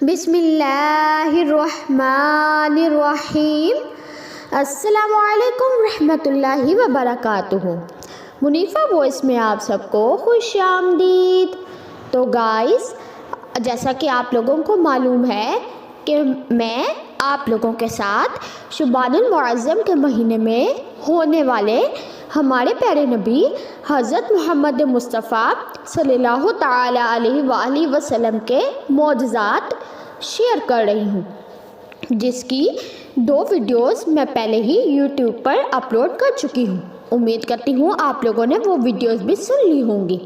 بسم اللہ الرحمن الرحیم۔ السلام علیکم ورحمۃ اللہ وبرکاتہ۔ منیفہ وائس میں آپ سب کو خوش آمدید۔ تو گائز، جیسا کہ آپ لوگوں کو معلوم ہے کہ میں آپ لوگوں کے ساتھ شعبان المعظم کے مہینے میں ہونے والے ہمارے پیارے نبی حضرت محمد مصطفیٰ صلی اللہ تعالیٰ علیہ وآلہ وسلم کے معجزات شیئر کر رہی ہوں، جس کی 2 ویڈیوز میں پہلے ہی یوٹیوب پر اپلوڈ کر چکی ہوں۔ امید کرتی ہوں آپ لوگوں نے وہ ویڈیوز بھی سن لی ہوں گی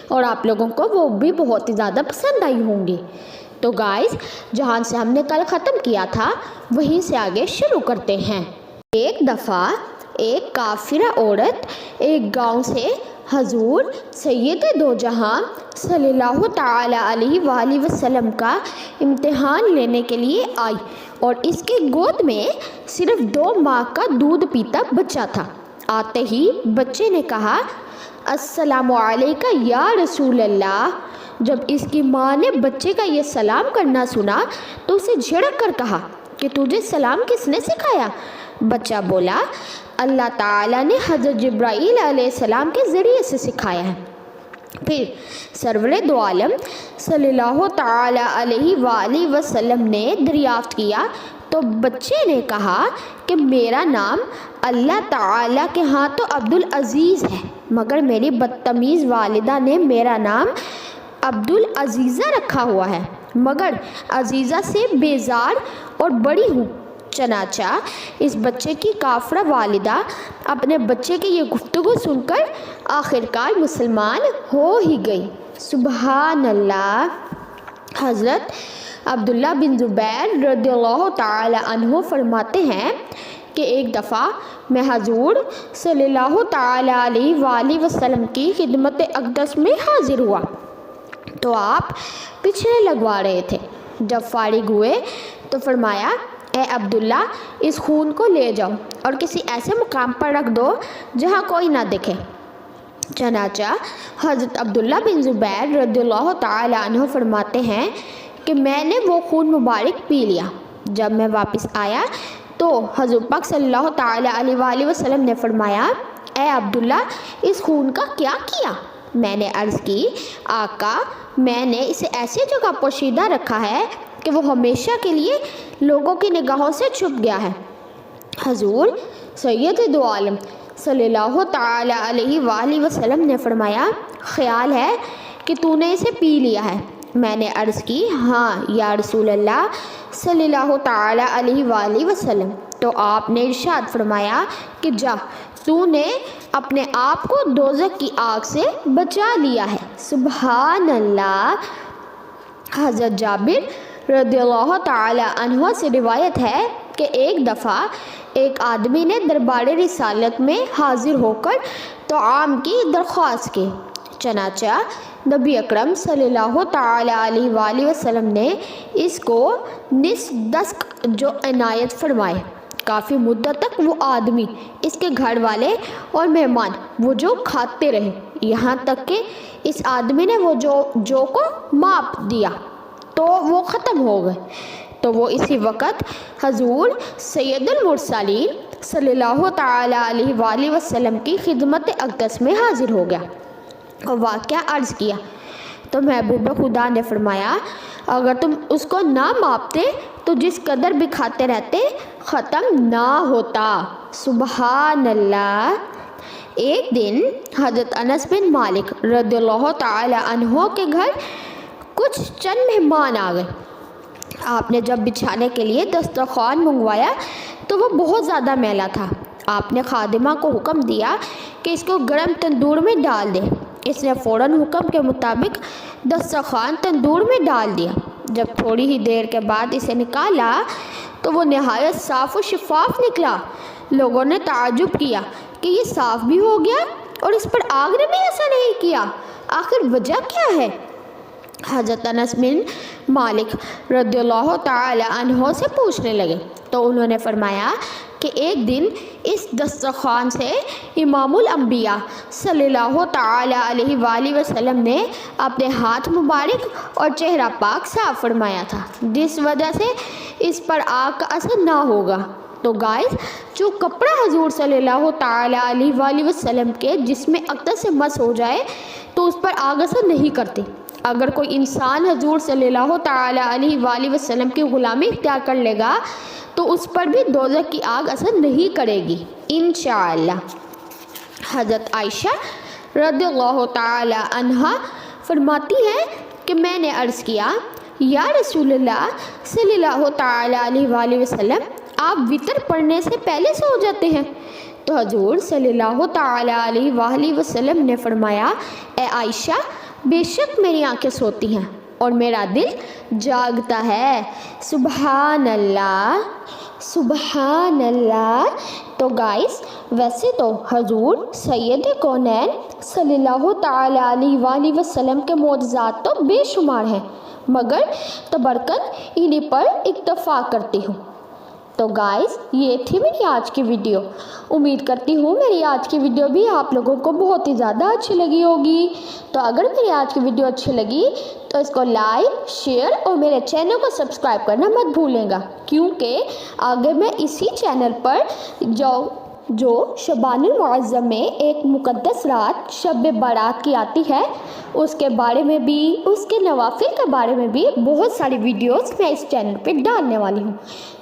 اور آپ لوگوں کو وہ بھی بہت ہی زیادہ پسند آئی ہوں گی۔ تو گائز، جہاں سے ہم نے کل ختم کیا تھا وہیں سے آگے شروع کرتے ہیں۔ ایک دفعہ ایک کافرہ عورت ایک گاؤں سے حضور سید دو جہاں صلی اللہ تعالیٰ علیہ وآلہ وسلم کا امتحان لینے کے لیے آئی اور اس کے گود میں صرف 2 ماہ کا دودھ پیتا بچہ تھا۔ آتے ہی بچے نے کہا، السلام علیکہ یا رسول اللہ۔ جب اس کی ماں نے بچے کا یہ سلام کرنا سنا تو اسے جھڑک کر کہا کہ تجھے سلام کس نے سکھایا؟ بچہ بولا، اللہ تعالیٰ نے حضرت جبرائیل علیہ السلام کے ذریعے سے سکھایا ہے۔ پھر سرور دو عالم صلی اللہ تعالیٰ علیہ وآلہ وسلم نے دریافت کیا تو بچے نے کہا کہ میرا نام اللہ تعالیٰ کے ہاں تو عبدالعزیز ہے، مگر میری بدتمیز والدہ نے میرا نام عبدالعزیزہ رکھا ہوا ہے، مگر عزیزہ سے بیزار اور بڑی ہوں۔ چنانچہ اس بچے کی کافرہ والدہ اپنے بچے کی یہ گفتگو سن کر آخرکار مسلمان ہو ہی گئی۔ سبحان اللہ۔ حضرت عبداللہ بن زبیر رضی اللہ تعالی عنہ فرماتے ہیں کہ ایک دفعہ میں حضور صلی اللہ تعالی علیہ وآلہ وسلم کی خدمت اقدس میں حاضر ہوا تو آپ پچھلے لگوا رہے تھے۔ جب فارغ ہوئے تو فرمایا، اے عبداللہ، اس خون کو لے جاؤ اور کسی ایسے مقام پر رکھ دو جہاں کوئی نہ دیکھے۔ چنانچہ حضرت عبداللہ بن زبیر رضی اللہ تعالی عنہ فرماتے ہیں کہ میں نے وہ خون مبارک پی لیا۔ جب میں واپس آیا تو حضور پاک صلی اللہ تعالی علیہ وآلہ وسلم نے فرمایا، اے عبداللہ، اس خون کا کیا کیا؟ میں نے عرض کی، آقا، میں نے اسے ایسی جگہ پوشیدہ رکھا ہے کہ وہ ہمیشہ کے لیے لوگوں کی نگاہوں سے چھپ گیا ہے۔ حضور سید دو عالم صلی اللہ تعالی علیہ وآلہ وسلم نے فرمایا، خیال ہے کہ تو نے اسے پی لیا ہے؟ میں نے عرض کی، ہاں یا رسول اللہ صلی اللہ تعالی علیہ وآلہ وسلم۔ تو آپ نے ارشاد فرمایا کہ جا، تو نے اپنے آپ کو دوزخ کی آگ سے بچا لیا ہے۔ سبحان اللہ۔ حضرت جابر رضی اللہ تعالی عنہ سے روایت ہے کہ ایک دفعہ ایک آدمی نے دربار رسالت میں حاضر ہو کر طعام کی درخواست کی۔ چنانچہ نبی اکرم صلی اللہ تعالی علیہ وآلہ وسلم نے اس کو نصف دستک جو عنایت فرمائے۔ کافی مدت تک وہ آدمی، اس کے گھر والے اور مہمان وہ جو کھاتے رہے، یہاں تک کہ اس آدمی نے وہ جو کو ماپ دیا تو وہ ختم ہو گئے۔ تو وہ اسی وقت حضور سید المرسلین صلی اللہ تعالی علیہ وآلہ وسلم کی خدمت اقدس میں حاضر ہو گیا اور واقعہ عرض کیا تو محبوب خدا نے فرمایا، اگر تم اس کو نہ ماپتے تو جس قدر بھی کھاتے رہتے ختم نہ ہوتا۔ سبحان اللہ۔ ایک دن حضرت انس بن مالک رضی اللہ تعالی عنہ کے گھر کچھ چند مہمان آ گئے۔ آپ نے جب بچھانے کے لیے دسترخوان منگوایا تو وہ بہت زیادہ میلا تھا۔ آپ نے خادمہ کو حکم دیا کہ اس کو گرم تندور میں ڈال دے۔ اس نے فوراً حکم کے مطابق دسترخوان تندور میں ڈال دیا۔ جب تھوڑی ہی دیر کے بعد اسے نکالا تو وہ نہایت صاف و شفاف نکلا۔ لوگوں نے تعجب کیا کہ یہ صاف بھی ہو گیا اور اس پر آگ نے بھی ایسا نہیں کیا، آخر وجہ کیا ہے؟ حضرت انس بن مالک رضی اللہ تعالی عنہ سے پوچھنے لگے تو انہوں نے فرمایا کہ کہ ایک دن اس دسترخوان سے امام الانبیاء صلی اللہ تعالیٰ علیہ وآلہ وسلم نے اپنے ہاتھ مبارک اور چہرہ پاک صاف فرمایا تھا، جس وجہ سے اس پر آگ کا اثر نہ ہوگا۔ تو گائز، جو کپڑا حضور صلی اللہ تعالیٰ علیہ وآلہ وسلم کے جسم اقدس سے مس ہو جائے تو اس پر آگ اثر نہیں کرتی۔ اگر کوئی انسان حضور صلی اللہ تعالیٰ علیہ وآلہ وسلم کی غلامی اختیار کر لے گا تو اس پر بھی دوزخ کی آگ اثر نہیں کرے گی انشاءاللہ۔ حضرت عائشہ رضی اللہ تعالیٰ عنہا فرماتی ہیں کہ میں نے عرض کیا، یا رسول اللہ صلی اللہ تعالیٰ علیہ وآلہ وسلم، آپ وطر پڑھنے سے پہلے سو جاتے ہیں؟ تو حضور صلی اللہ تعالیٰ علیہ وآلہ وسلم نے فرمایا، اے عائشہ، بے شک میری آنکھیں سوتی ہیں اور میرا دل جاگتا ہے۔ سبحان اللہ، سبحان اللہ۔ تو گائز، ویسے تو حضور سید کونین صلی اللہ تعالیٰ علیہ وآلہ وسلم کے معجزات تو بے شمار ہیں، مگر تبرکت انہی پر اکتفا کرتی ہوں۔ تو گائز، یہ تھی میری آج کی ویڈیو۔ امید کرتی ہوں میری آج کی ویڈیو بھی آپ لوگوں کو بہت ہی زیادہ اچھی لگی ہوگی۔ تو اگر میری آج کی ویڈیو اچھی لگی تو اس کو لائک، شیئر اور میرے چینل کو سبسکرائب کرنا مت بھولیں گا، کیونکہ آگے میں اسی چینل پر جو شعبان المعظم میں ایک مقدس رات شب بارات کی آتی ہے، اس کے بارے میں بھی، اس کے نوافل کے بارے میں بھی بہت ساری ویڈیوز میں اس چینل پہ ڈالنے والی ہوں۔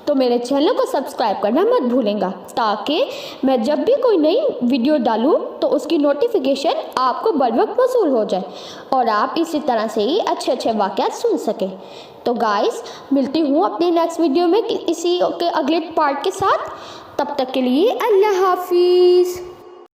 تو میرے چینل کو سبسکرائب کرنا مت بھولیں گا، تاکہ میں جب بھی کوئی نئی ویڈیو ڈالوں تو اس کی نوٹیفیکیشن آپ کو بر وقت موصول ہو جائے اور آپ اسی طرح سے ہی اچھے اچھے واقعات سن سکیں۔ تو گائز، ملتی ہوں اپنی نیکسٹ ویڈیو میں اسی کے اگلے پارٹ کے ساتھ۔ تب تک کے لیے اللہ حافظ۔